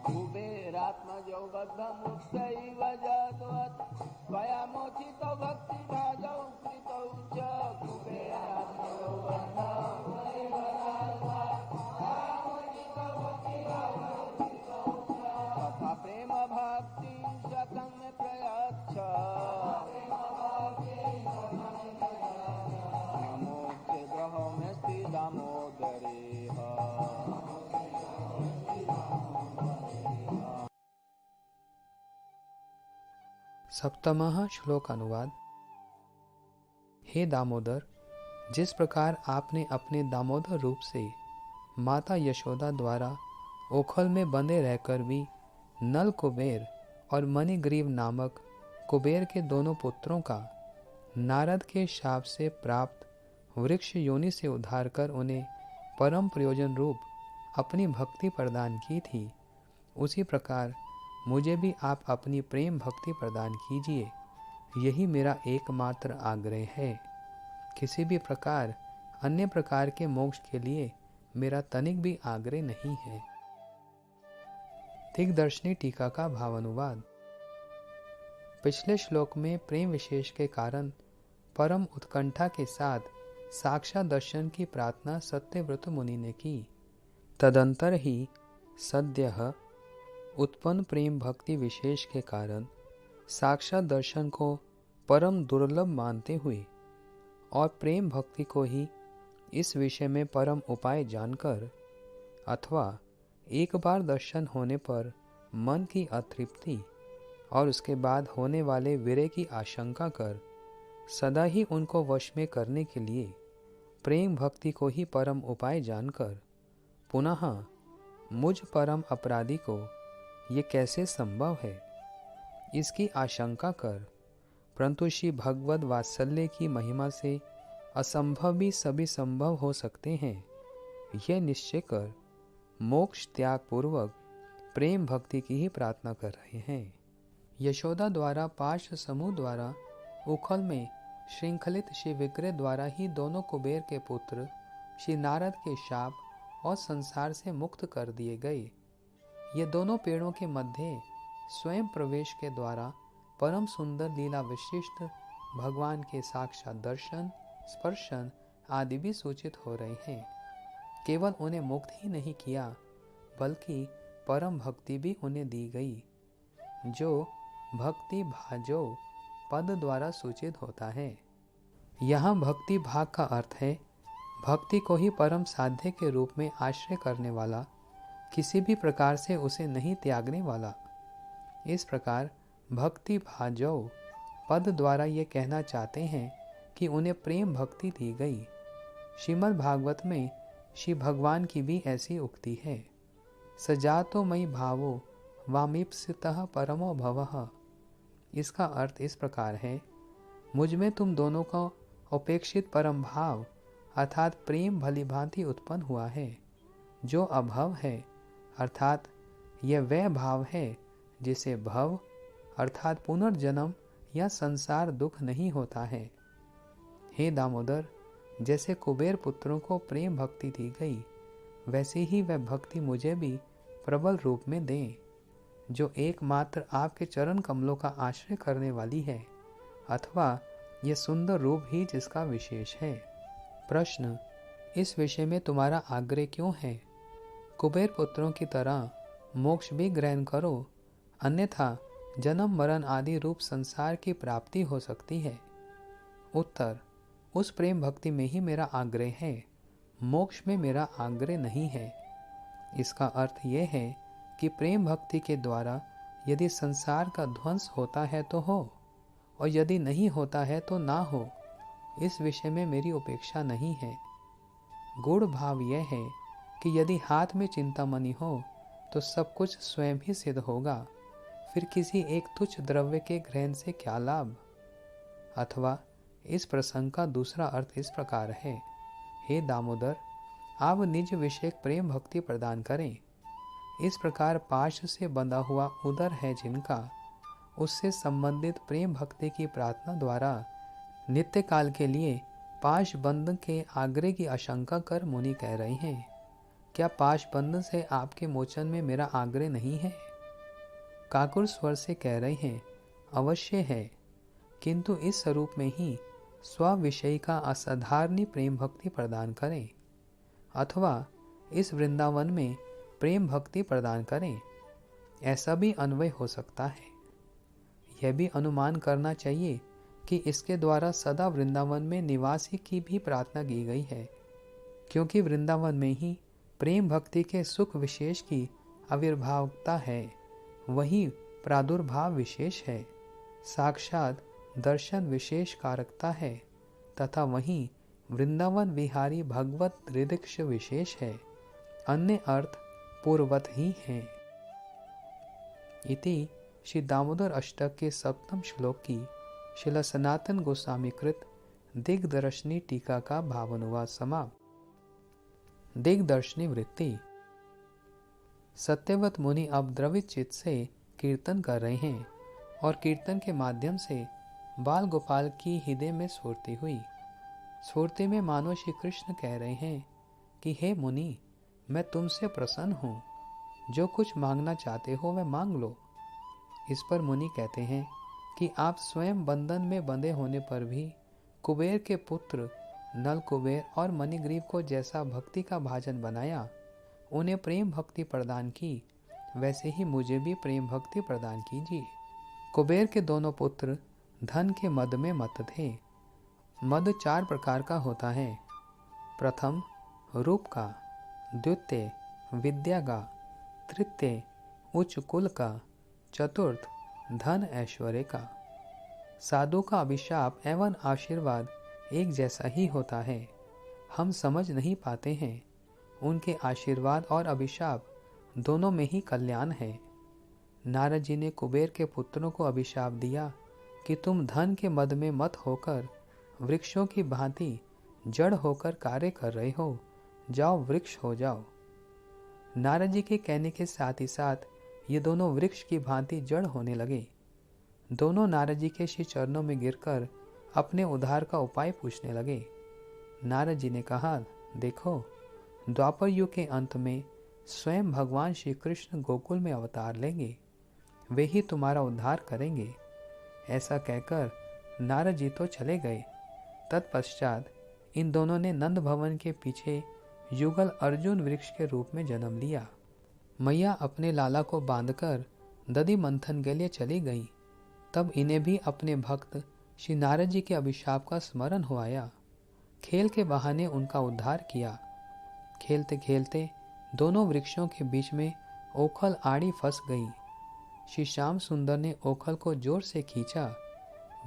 कुबेरात्मजो बद्धमुक्तैव जद्वत् स्वयमुचितो भक्तिभाजौ कृतौ च कुबेरात्मजो बद्धमुक्तैव जद्वत् स्वयमुचितो भक्तिभाजौ कृतौ च तथा प्रेम भक्ति शतं मे प्रयच्छ नमोऽस्ते ग्रहमेऽस्ति दामोदरेह। सप्तमः श्लोक अनुवाद। हे दामोदर, जिस प्रकार आपने अपने दामोदर रूप से माता यशोदा द्वारा ओखल में बंधे रहकर भी नल कुबेर और मणिग्रीव नामक कुबेर के दोनों पुत्रों का नारद के शाप से प्राप्त वृक्ष योनि से उद्धार कर उन्हें परम प्रयोजन रूप अपनी भक्ति प्रदान की थी, उसी प्रकार मुझे भी आप अपनी प्रेम भक्ति प्रदान कीजिए। यही मेरा एकमात्र आग्रह है। किसी भी प्रकार अन्य प्रकार के मोक्ष के लिए मेरा तनिक भी आग्रह नहीं है। दिग्दर्शनी टीका का भावानुवाद। पिछले श्लोक में प्रेम विशेष के कारण परम उत्कंठा के साथ साक्षात दर्शन की प्रार्थना सत्यव्रत मुनि ने की। तदंतर ही सद्यः उत्पन्न प्रेम भक्ति विशेष के कारण साक्षात दर्शन को परम दुर्लभ मानते हुए और प्रेम भक्ति को ही इस विषय में परम उपाय जानकर अथवा एक बार दर्शन होने पर मन की अतृप्ति और उसके बाद होने वाले विरह की आशंका कर सदा ही उनको वश में करने के लिए प्रेम भक्ति को ही परम उपाय जानकर पुनः मुझ परम अपराधी को ये कैसे संभव है, इसकी आशंका कर, परंतु श्री भगवद वात्सल्य की महिमा से असंभव भी सभी संभव हो सकते हैं, यह निश्चय कर मोक्ष त्याग पूर्वक प्रेम भक्ति की ही प्रार्थना कर रहे हैं। यशोदा द्वारा पार्श्व समूह द्वारा उखल में श्रृंखलित श्री विग्रह द्वारा ही दोनों कुबेर के पुत्र श्री नारद के शाप और संसार से मुक्त कर दिए गए। ये दोनों पेड़ों के मध्य स्वयं प्रवेश के द्वारा परम सुंदर लीला विशिष्ट भगवान के साक्षात दर्शन स्पर्शन आदि भी सूचित हो रहे हैं। केवल उन्हें मुक्त ही नहीं किया बल्कि परम भक्ति भी उन्हें दी गई, जो भक्ति भाजो पद द्वारा सूचित होता है। यहाँ भक्ति भाग का अर्थ है भक्ति को ही परम साध्य के रूप में आश्रय करने वाला, किसी भी प्रकार से उसे नहीं त्यागने वाला। इस प्रकार भक्ति भाजो पद द्वारा ये कहना चाहते हैं कि उन्हें प्रेम भक्ति दी गई। श्रीमद् भागवत में श्री भगवान की भी ऐसी उक्ति है, सजातो मयि भावो वामीप्सितः परमो भवः। इसका अर्थ इस प्रकार है, मुझ में तुम दोनों का उपेक्षित परम भाव अर्थात प्रेम भली भांति उत्पन्न हुआ है, जो अभव है, अर्थात यह वह भाव है जिसे भव अर्थात पुनर्जन्म या संसार दुख नहीं होता है। हे दामोदर, जैसे कुबेर पुत्रों को प्रेम भक्ति दी गई, वैसे ही वह भक्ति मुझे भी प्रबल रूप में दें, जो एकमात्र आपके चरण कमलों का आश्रय करने वाली है, अथवा यह सुंदर रूप ही जिसका विशेष है। प्रश्न, इस विषय में तुम्हारा आग्रह क्यों है? कुबेर पुत्रों की तरह मोक्ष भी ग्रहण करो, अन्यथा जन्म मरण आदि रूप संसार की प्राप्ति हो सकती है। उत्तर, उस प्रेम भक्ति में ही मेरा आग्रह है, मोक्ष में मेरा आग्रह नहीं है। इसका अर्थ यह है कि प्रेम भक्ति के द्वारा यदि संसार का ध्वंस होता है तो हो, और यदि नहीं होता है तो ना हो, इस विषय में मेरी उपेक्षा नहीं है। गूढ़ भाव यह है कि यदि हाथ में चिंतामणि हो तो सब कुछ स्वयं ही सिद्ध होगा, फिर किसी एक तुच्छ द्रव्य के ग्रहण से क्या लाभ। अथवा इस प्रसंग का दूसरा अर्थ इस प्रकार है, हे दामोदर, आप निज विषय प्रेम भक्ति प्रदान करें। इस प्रकार पाश से बंधा हुआ उदर है जिनका, उससे संबंधित प्रेम भक्ति की प्रार्थना द्वारा नित्य काल के लिए पाश बंधन के आग्रह की आशंका कर मुनि कह रहे हैं क्या पाश बंधन से आपके मोचन में मेरा आग्रह नहीं है? काकुर स्वर से कह रहे हैं, अवश्य है, किंतु इस स्वरूप में ही स्व विषय का असाधारण प्रेम भक्ति प्रदान करें, अथवा इस वृंदावन में प्रेम भक्ति प्रदान करें। ऐसा भी अन्वय हो सकता है। यह भी अनुमान करना चाहिए कि इसके द्वारा सदा वृंदावन में निवास की भी प्रार्थना की गई है, क्योंकि वृंदावन में ही प्रेम भक्ति के सुख विशेष की आविर्भावता है, वही प्रादुर्भाव विशेष है, साक्षात दर्शन विशेष कारकता है, तथा वहीं वृंदावन विहारी भगवत हृदय विशेष है। अन्य अर्थ पूर्वत ही हैं। इति श्री दामोदर अष्टक के 7वें श्लोक की श्रील सनातन गोस्वामी कृत दिग्दर्शनी टीका का भावानुवाद समाप्त। दिग्दर्शनी वृत्ति। सत्यवत मुनि अब द्रवित चित्त से कीर्तन कर रहे हैं और कीर्तन के माध्यम से बाल गोपाल की हृदय में स्फूर्ति हुई। स्फूर्ति में मानो श्री कृष्ण कह रहे हैं कि हे मुनि, मैं तुमसे प्रसन्न हूँ, जो कुछ मांगना चाहते हो वह मांग लो। इस पर मुनि कहते हैं कि आप स्वयं बंधन में बंधे होने पर भी कुबेर के पुत्र नल कुबेर और मणिग्रीव को जैसा भक्ति का भाजन बनाया, उन्हें प्रेम भक्ति प्रदान की, वैसे ही मुझे भी प्रेम भक्ति प्रदान कीजिए। कुबेर के दोनों पुत्र धन के मद में मत थे। मद 4 प्रकार का होता है। प्रथम रूप का, द्वितीय विद्या का, तृतीय उच्च कुल का, चतुर्थ धन ऐश्वर्य का। साधु का अभिशाप एवं आशीर्वाद एक जैसा ही होता है। हम समझ नहीं पाते हैं। उनके आशीर्वाद और अभिशाप दोनों में ही कल्याण है। नारद जी ने कुबेर के पुत्रों को अभिशाप दिया कि तुम धन के मद में मत होकर वृक्षों की भांति जड़ होकर कार्य कर रहे हो, जाओ वृक्ष हो जाओ। नारद जी के कहने के साथ ही साथ ये दोनों वृक्ष की भांति जड़ होने लगे। दोनों नारद जी के श्री चरणों में गिरकर अपने उद्धार का उपाय पूछने लगे। नारद जी ने कहा, देखो, द्वापर युग के अंत में स्वयं भगवान श्री कृष्ण गोकुल में अवतार लेंगे, वे ही तुम्हारा उद्धार करेंगे। ऐसा कहकर नारद जी तो चले गए। तत्पश्चात इन दोनों ने नंद भवन के पीछे युगल अर्जुन वृक्ष के रूप में जन्म लिया। मैया अपने लाला को बांधकर दधि मंथन के लिए चली गई। तब इन्हें भी अपने भक्त श्री नारद जी के अभिशाप का स्मरण हो आया। खेल के बहाने उनका उद्धार किया। खेलते खेलते दोनों वृक्षों के बीच में ओखल आड़ी फंस गई। श्री श्याम सुंदर ने ओखल को जोर से खींचा,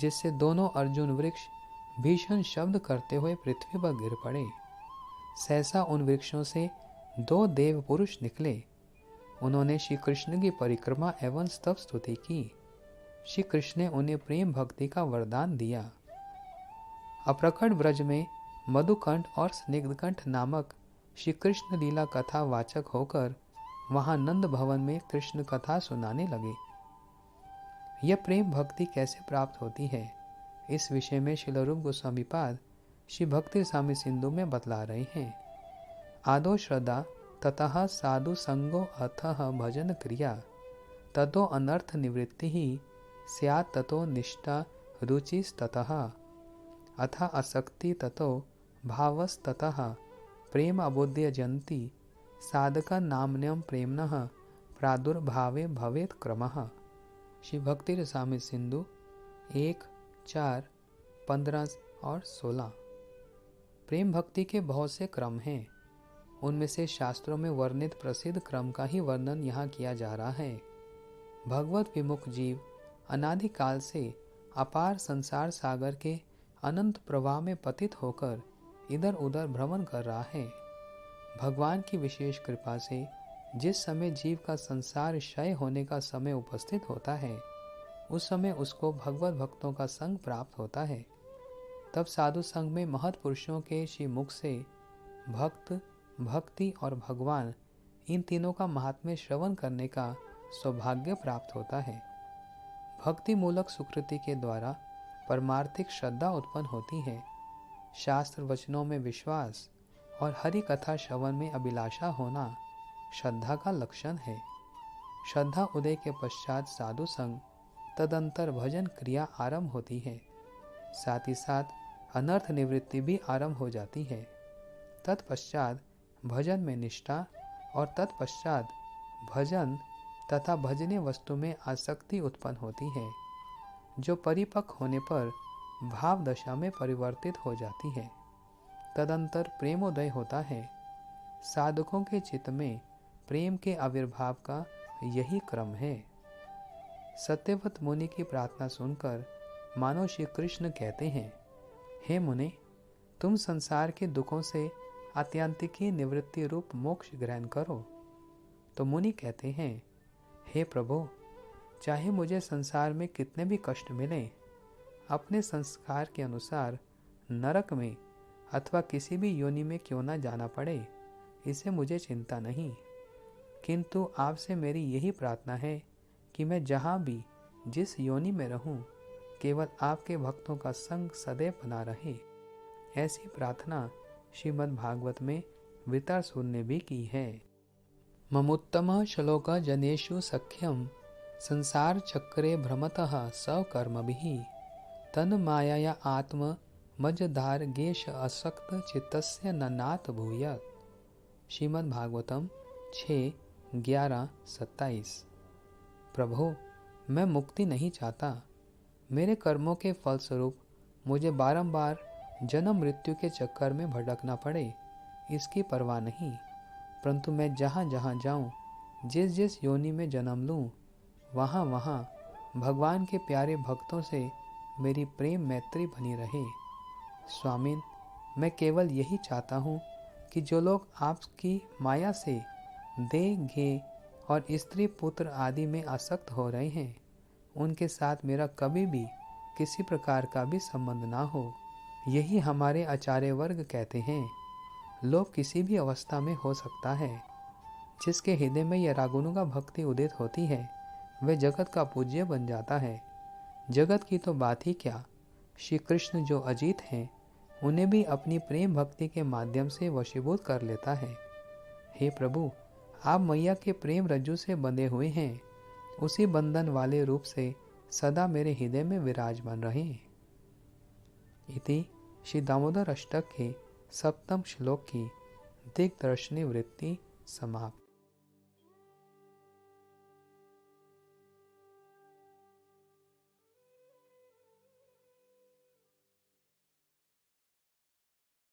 जिससे दोनों अर्जुन वृक्ष भीषण शब्द करते हुए पृथ्वी पर गिर पड़े। सहसा उन वृक्षों से 2 देव पुरुष निकले। उन्होंने श्री कृष्ण की परिक्रमा एवं स्तव स्तुति की। श्री कृष्ण ने उन्हें प्रेम भक्ति का वरदान दिया। अप्रकट ब्रज में मधुकंठ और स्निग्धकंठ नामक श्री कृष्ण लीला कथा वाचक होकर वहां नंद भवन में कृष्ण कथा सुनाने लगे। यह प्रेम भक्ति कैसे प्राप्त होती है, इस विषय में श्रील रूप गोस्वामी पाद श्री भक्ति स्वामी सिंधु में बतला रहे हैं। आदो श्रद्धा ततः साधु संगो अथः भजन क्रिया ततो अनर्थ निवृत्ति ही स्यात् ततो निष्ठा रुचिस्ततः अथ आसक्ति ततो भावस्ततः प्रेम अबोध्य जंती साधका नाम्यम प्रेम्णः प्रादुर्भावे भवेत् क्रमः। श्री भक्ति रसामृत सिंधु 1, 4, 15 और 16। प्रेम भक्ति के बहुत से क्रम हैं। उनमें से शास्त्रों में वर्णित प्रसिद्ध क्रम का ही वर्णन यहाँ किया जा रहा है। भगवत विमुख जीव अनादिकाल से अपार संसार सागर के अनंत प्रवाह में पतित होकर इधर उधर भ्रमण कर रहा है। भगवान की विशेष कृपा से जिस समय जीव का संसार क्षय होने का समय उपस्थित होता है, उस समय उसको भगवत भक्तों का संग प्राप्त होता है। तब साधु संघ में महत् पुरुषों के श्री मुख से भक्त, भक्ति और भगवान, इन तीनों का महात्म्य श्रवण करने का सौभाग्य प्राप्त होता है। भक्ति मूलक सुकृति के द्वारा परमार्थिक श्रद्धा उत्पन्न होती है। शास्त्र वचनों में विश्वास और हरि कथा श्रवण में अभिलाषा होना श्रद्धा का लक्षण है। श्रद्धा उदय के पश्चात साधु संग, तदंतर भजन क्रिया आरंभ होती है। साथ ही साथ अनर्थ निवृत्ति भी आरंभ हो जाती है। तत्पश्चात भजन में निष्ठा और तत्पश्चात भजन तथा भजनीय वस्तु में आसक्ति उत्पन्न होती है, जो परिपक्व होने पर भाव दशा में परिवर्तित हो जाती है। तदंतर प्रेमोदय होता है। साधकों के चित्त में प्रेम के आविर्भाव का यही क्रम है। सत्यव्रत मुनि की प्रार्थना सुनकर मानो श्री कृष्ण कहते हैं, हे मुने, तुम संसार के दुखों से आत्यंतिकी निवृत्ति रूप मोक्ष ग्रहण करो। तो मुनि कहते हैं, हे प्रभु, चाहे मुझे संसार में कितने भी कष्ट मिले, अपने संस्कार के अनुसार नरक में अथवा किसी भी योनि में क्यों ना जाना पड़े, इसे मुझे चिंता नहीं। किंतु आपसे मेरी यही प्रार्थना है कि मैं जहाँ भी जिस योनि में रहूं, केवल आपके भक्तों का संग सदैव बना रहे। ऐसी प्रार्थना श्रीमद् भागवत में वृत्रासुर ने भी की है। ममुत्तम श्लोक जनेषु सख्यम संसार चक्रे भ्रमतः सकर्मभिः तन माया आत्म मजदार गेश असक्त चित्तस्य ननात भूयत्। श्रीमद् भागवतम 6:11-27। प्रभु, मैं मुक्ति नहीं चाहता। मेरे कर्मों के फलस्वरूप मुझे बारंबार जन्म मृत्यु के चक्कर में भटकना पड़े, इसकी परवाह नहीं। परंतु मैं जहाँ जहाँ जाऊँ, जिस जिस योनि में जन्म लूँ, वहाँ वहाँ भगवान के प्यारे भक्तों से मेरी प्रेम मैत्री बनी रहे। स्वामिन, मैं केवल यही चाहता हूँ कि जो लोग आपकी माया से देह घे और स्त्री पुत्र आदि में आसक्त हो रहे हैं, उनके साथ मेरा कभी भी किसी प्रकार का भी संबंध ना हो। यही हमारे आचार्य वर्ग कहते हैं। लोभ किसी भी अवस्था में हो सकता है। जिसके हृदय में यह रागुणों का भक्ति उदित होती है, वह जगत का पूज्य बन जाता है। जगत की तो बात ही क्या, श्री कृष्ण जो अजीत हैं, उन्हें भी अपनी प्रेम भक्ति के माध्यम से वशीभूत कर लेता है। हे प्रभु, आप मैया के प्रेम रज्जु से बंधे हुए हैं, उसी बंधन वाले रूप से सदा मेरे हृदय में विराजमान रहें। इति श्री दामोदर अष्टक के 7वें श्लोक की दिग्दर्शनी वृत्ति समाप्त।